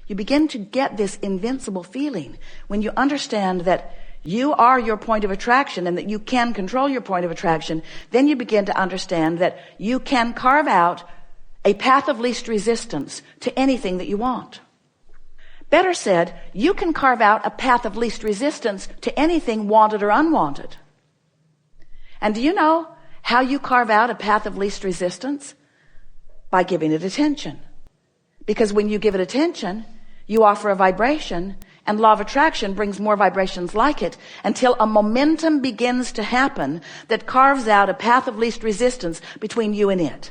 You begin to get this invincible feeling when you understand that you are your point of attraction and that you can control your point of attraction. Then you begin to understand that you can carve out a path of least resistance to anything that you want. Better said, you can carve out a path of least resistance to anything wanted or unwanted. And do you know how you carve out a path of least resistance? By giving it attention. Because when you give it attention, you offer a vibration, and law of attraction brings more vibrations like it until a momentum begins to happen that carves out a path of least resistance between you and it.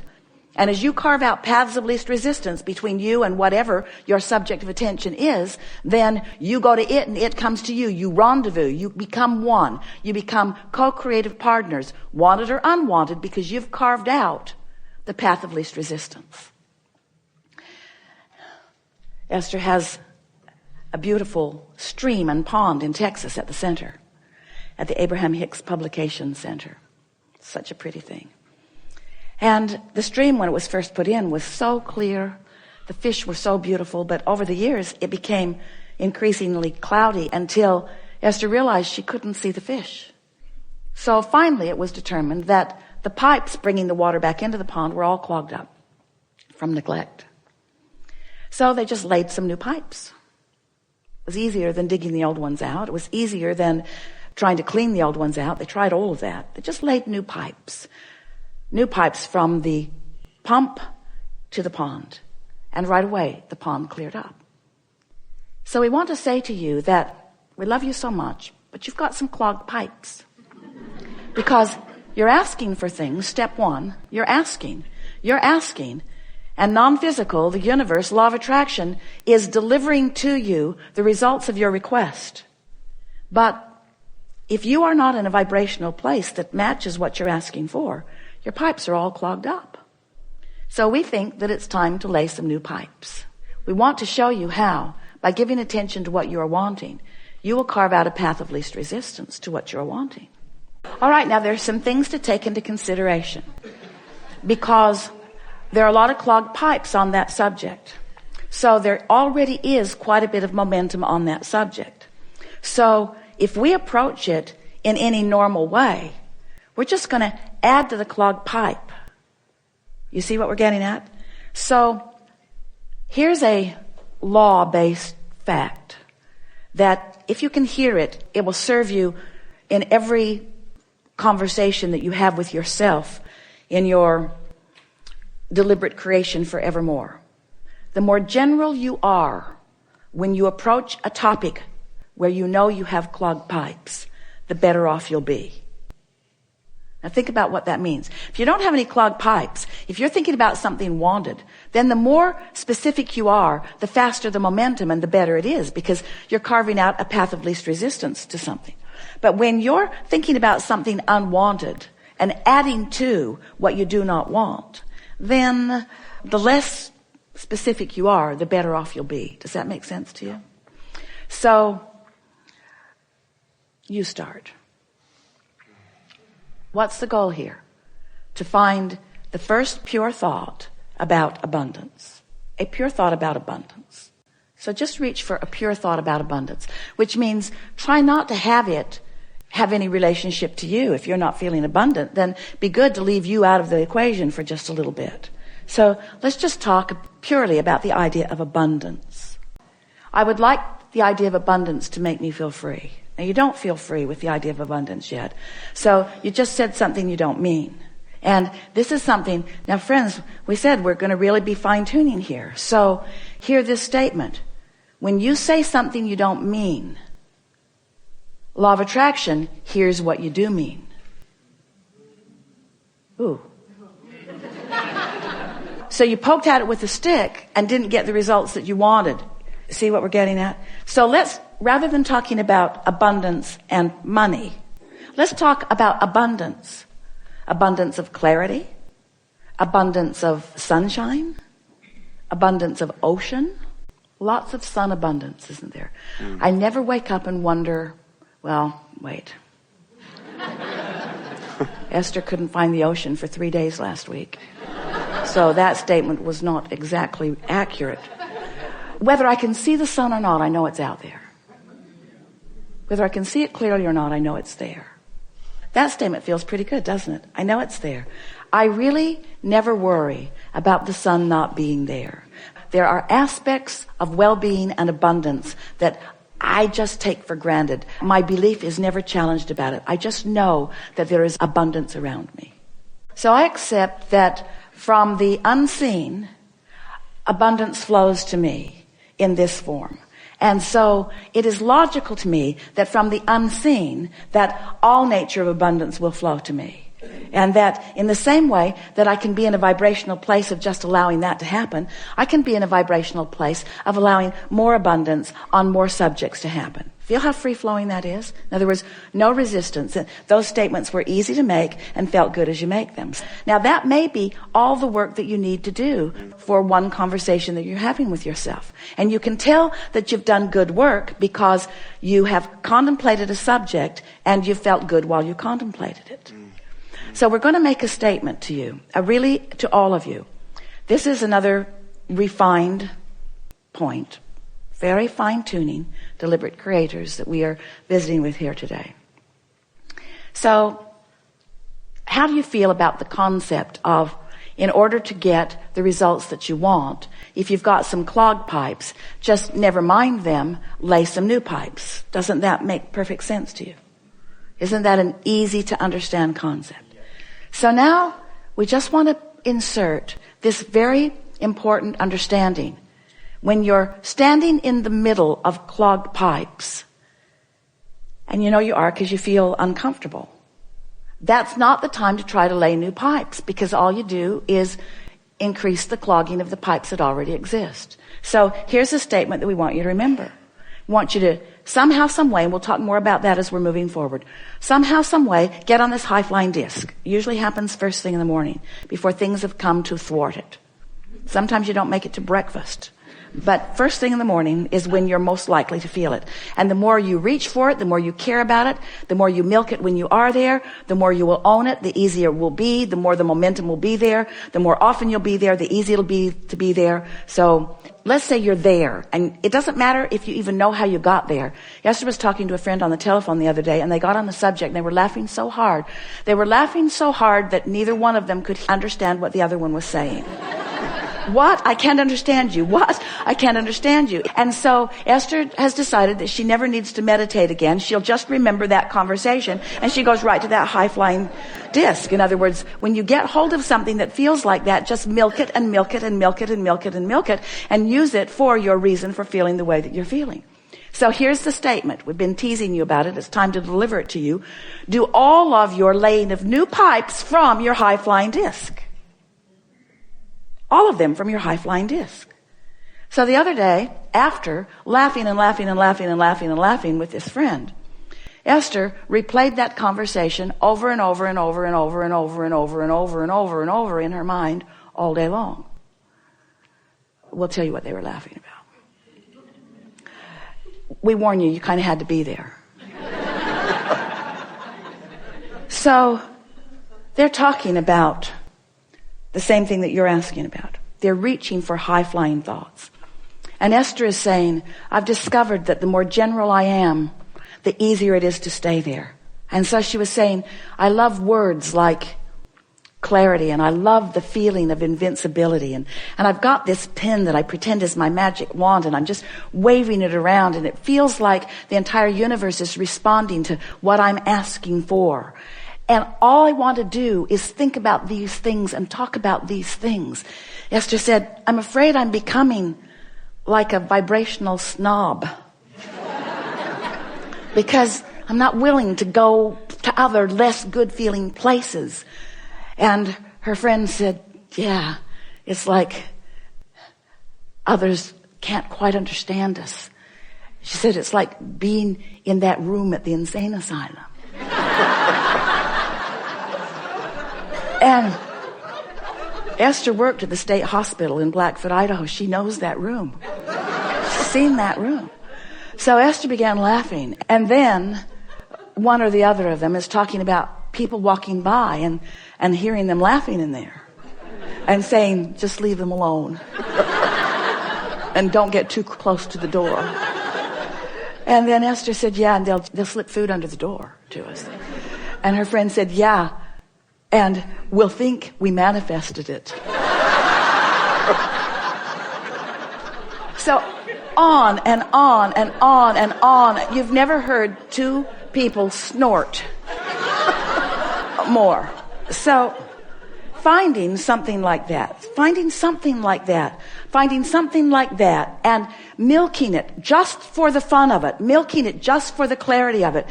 And as you carve out paths of least resistance between you and whatever your subject of attention is, then you go to it and it comes to you. You rendezvous. You become one. You become co-creative partners, wanted or unwanted, because you've carved out the path of least resistance. Esther has a beautiful stream and pond in Texas at the center, at the Abraham Hicks Publication Center. Such a pretty thing. And the stream, when it was first put in, was so clear. The fish were so beautiful, but over the years, it became increasingly cloudy until Esther realized she couldn't see the fish. So finally, it was determined that the pipes bringing the water back into the pond were all clogged up from neglect. So they just laid some new pipes. It was easier than digging the old ones out. It was easier than trying to clean the old ones out. They tried all of that. They just laid new pipes. New pipes from the pump to the pond. And right away, the pond cleared up. So we want to say to you that we love you so much, but you've got some clogged pipes. Because you're asking for things. Step one, you're asking. And non-physical, the universe, law of attraction, is delivering to you the results of your request. But if you are not in a vibrational place that matches what you're asking for, your pipes are all clogged up. So we think that it's time to lay some new pipes. We want to show you how, by giving attention to what you are wanting, you will carve out a path of least resistance to what you're wanting. All right, now there's some things to take into consideration, because there are a lot of clogged pipes on that subject. So there already is quite a bit of momentum on that subject. So if we approach it in any normal way, we're just going to add to the clogged pipe. You see what we're getting at? So here's a law-based fact that if you can hear it, it will serve you in every conversation that you have with yourself in your deliberate creation forevermore. The more general you are when you approach a topic where you know you have clogged pipes, the better off you'll be. Now think about what that means. If you don't have any clogged pipes, if you're thinking about something wanted, then the more specific you are, the faster the momentum and the better it is, because you're carving out a path of least resistance to something. But when you're thinking about something unwanted and adding to what you do not want, then the less specific you are, the better off you'll be. Does that make sense to you? So, you start. What's the goal here? To find the first pure thought about abundance. A pure thought about abundance. So just reach for a pure thought about abundance, which means try not to have it have any relationship to you. If you're not feeling abundant, then be good to leave you out of the equation for just a little bit. So let's just talk purely about the idea of abundance. I would like the idea of abundance to make me feel free. Now, you don't feel free with the idea of abundance yet. So you just said something you don't mean. And this is something, now friends, we said we're going to really be fine-tuning here. So hear this statement. When you say something you don't mean, law of attraction hears what you do mean. Ooh. So you poked at it with a stick and didn't get the results that you wanted. See what we're getting at? So let's, rather than talking about abundance and money, let's talk about abundance. Abundance of clarity, abundance of sunshine, abundance of ocean. Lots of sun abundance, isn't there? I never wake up and wonder, well, wait. Esther couldn't find the ocean for 3 days last week. So that statement was not exactly accurate. Whether I can see the sun or not, I know it's out there. Whether I can see it clearly or not, I know it's there. That statement feels pretty good, doesn't it? I know it's there. I really never worry about the sun not being there. There are aspects of well-being and abundance that I just take for granted. My belief is never challenged about it. I just know that there is abundance around me. So I accept that from the unseen, abundance flows to me in this form. And so it is logical to me that from the unseen, that all nature of abundance will flow to me. And that in the same way that I can be in a vibrational place of just allowing that to happen, I can be in a vibrational place of allowing more abundance on more subjects to happen. Feel how free-flowing that is? In other words, no resistance. Those statements were easy to make and felt good as you make them. Now that may be all the work that you need to do for one conversation that you're having with yourself. And you can tell that you've done good work because you have contemplated a subject and you felt good while you contemplated it. So we're going to make a statement to you, really to all of you. This is another refined point. Very fine-tuning, deliberate creators that we are visiting with here today. So, how do you feel about the concept of, in order to get the results that you want, if you've got some clogged pipes, just never mind them, lay some new pipes? Doesn't that make perfect sense to you? Isn't that an easy to understand concept? So now, we just want to insert this very important understanding. When you're standing in the middle of clogged pipes, and you know you are because you feel uncomfortable, that's not the time to try to lay new pipes, because all you do is increase the clogging of the pipes that already exist. So here's a statement that we want you to remember. We want you to somehow, some way, and we'll talk more about that as we're moving forward, somehow, some way, get on this high-flying disc. It usually happens first thing in the morning, before things have come to thwart it. Sometimes you don't make it to breakfast. But first thing in the morning is when you're most likely to feel it. And the more you reach for it, the more you care about it, the more you milk it when you are there, the more you will own it, the easier it will be, the more the momentum will be there, the more often you'll be there, the easier it'll be to be there. So let's say you're there, and it doesn't matter if you even know how you got there. Esther was talking to a friend on the telephone the other day, and they got on the subject, and they were laughing so hard. They were laughing so hard that neither one of them could understand what the other one was saying. What? I can't understand you. What? I can't understand you. And so Esther has decided that she never needs to meditate again. She'll just remember that conversation, and she goes right to that high-flying disc. In other words, when you get hold of something that feels like that, just milk it and milk it and milk it and milk it and milk it, and use it for your reason for feeling the way that you're feeling. So here's the statement. We've been teasing you about it. It's time to deliver it to you. Do all of your laying of new pipes from your high-flying disc. All of them from your high-flying disc. So the other day, after laughing and laughing and laughing and laughing and laughing with this friend, Esther replayed that conversation over and over and over and over and over and over and over and over and over in her mind all day long. We'll tell you what they were laughing about. We warn you, you kind of had to be there. So they're talking about the same thing that you're asking about. They're reaching for high-flying thoughts. And Esther is saying, I've discovered that the more general I am, the easier it is to stay there. And so she was saying, I love words like clarity, and I love the feeling of invincibility. And I've got this pen that I pretend is my magic wand, and I'm just waving it around, and it feels like the entire universe is responding to what I'm asking for. And all I want to do is think about these things and talk about these things. Esther said, I'm afraid I'm becoming like a vibrational snob. Because I'm not willing to go to other less good feeling places. And her friend said, yeah, it's like others can't quite understand us. She said, it's like being in that room at the insane asylum. And Esther worked at the state hospital in Blackfoot, Idaho. She knows that room. She's seen that room. So Esther began laughing. And then one or the other of them is talking about people walking by and hearing them laughing in there. and saying, just leave them alone. And don't get too close to the door. And then Esther said, yeah, and they'll slip food under the door to us. And her friend said, yeah, and we'll think we manifested it. So on and on and on and on. You've never heard two people snort more. So finding something like that, and milking it just for the fun of it, milking it just for the clarity of it,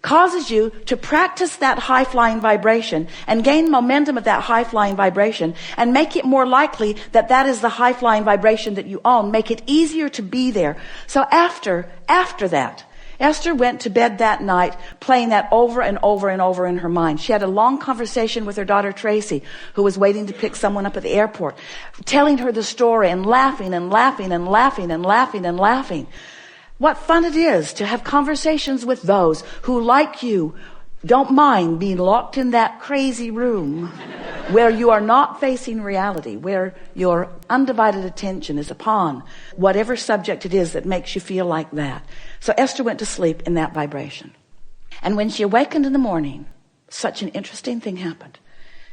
causes you to practice that high-flying vibration and gain momentum of that high-flying vibration and make it more likely that that is the high-flying vibration that you own. Make it easier to be there. So after that, Esther went to bed that night playing that over and over and over in her mind. She had a long conversation with her daughter Tracy, who was waiting to pick someone up at the airport, telling her the story and laughing and laughing and laughing and laughing and laughing. What fun it is to have conversations with those who, like you, don't mind being locked in that crazy room where you are not facing reality, where your undivided attention is upon whatever subject it is that makes you feel like that. So Esther went to sleep in that vibration. And when she awakened in the morning, such an interesting thing happened.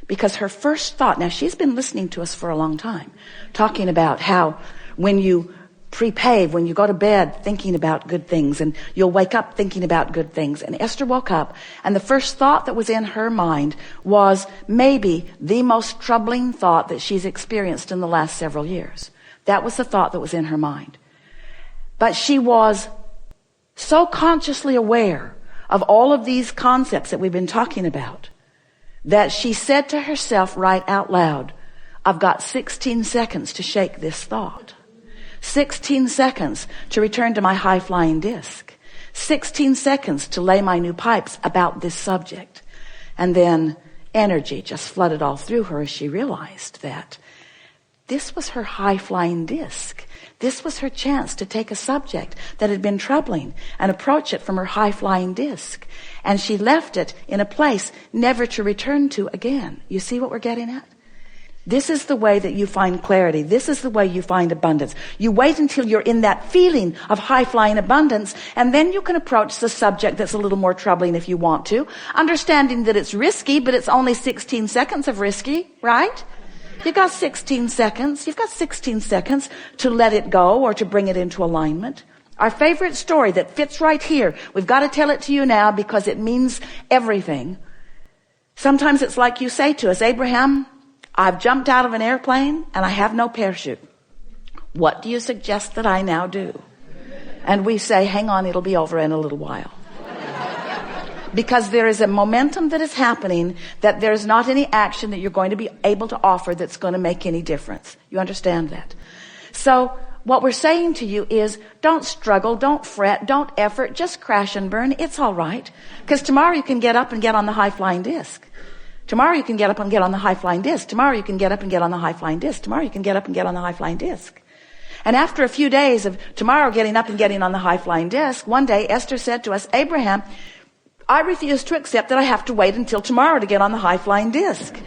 Because her first thought, now she's been listening to us for a long time, talking about how when you prepave, when you go to bed thinking about good things, and you'll wake up thinking about good things. And Esther woke up, and the first thought that was in her mind was maybe the most troubling thought that she's experienced in the last several years. That was the thought that was in her mind. But she was so consciously aware of all of these concepts that we've been talking about that she said to herself right out loud, I've got 16 seconds to shake this thought. 16 seconds to return to my high-flying disc. 16 seconds to lay my new pipes about this subject. And then energy just flooded all through her as she realized that this was her high-flying disc. This was her chance to take a subject that had been troubling and approach it from her high-flying disc. And she left it in a place never to return to again. You see what we're getting at? This is the way that you find clarity. This is the way you find abundance. You wait until you're in that feeling of high-flying abundance, and then you can approach the subject that's a little more troubling if you want to, understanding that it's risky, but it's only 16 seconds of risky, right? You've got 16 seconds. You've got 16 seconds to let it go or to bring it into alignment. Our favorite story that fits right here, we've got to tell it to you now because it means everything. Sometimes it's like you say to us, Abraham, I've jumped out of an airplane and I have no parachute. What do you suggest that I now do? And we say, hang on, it'll be over in a little while. Because there is a momentum that is happening that there's not any action that you're going to be able to offer that's going to make any difference. You understand that? So what we're saying to you is don't struggle, don't fret, don't effort, just crash and burn. It's all right. Because tomorrow you can get up and get on the high-flying disc. Tomorrow you can get up and get on the high-flying disc. Tomorrow you can get up and get on the high-flying disc. Tomorrow you can get up and get on the high-flying disc. And after a few days of tomorrow getting up and getting on the high-flying disc, one day Esther said to us, Abraham, I refuse to accept that I have to wait until tomorrow to get on the high-flying disc.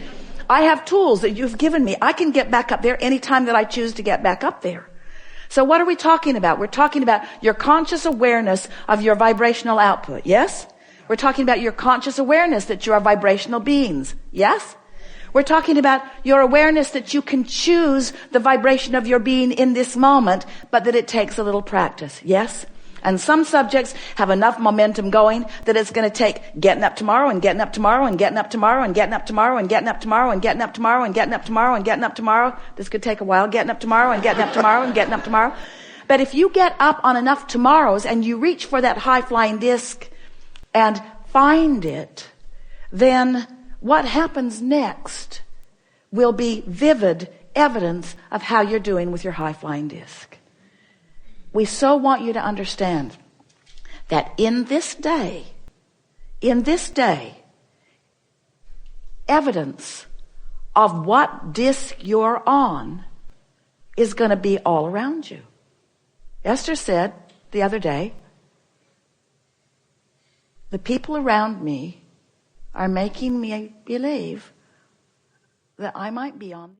I have tools that you've given me. I can get back up there anytime that I choose to get back up there. So what are we talking about? We're talking about your conscious awareness of your vibrational output. Yes? We're talking about your conscious awareness that you are vibrational beings. Yes? We're talking about your awareness that you can choose the vibration of your being in this moment, but that it takes a little practice. Yes? And some subjects have enough momentum going that it's going to take getting up tomorrow and getting up tomorrow and getting up tomorrow and getting up tomorrow and getting up tomorrow and getting up tomorrow and getting up tomorrow and getting up tomorrow. This could take a while. Getting up tomorrow and getting up tomorrow and getting up tomorrow. But if you get up on enough tomorrows and you reach for that high-flying disc and find it, then what happens next will be vivid evidence of how you're doing with your high-flying disc. We so want you to understand that in this day, evidence of what disc you're on is going to be all around you. Esther said the other day, the people around me are making me believe that I might be on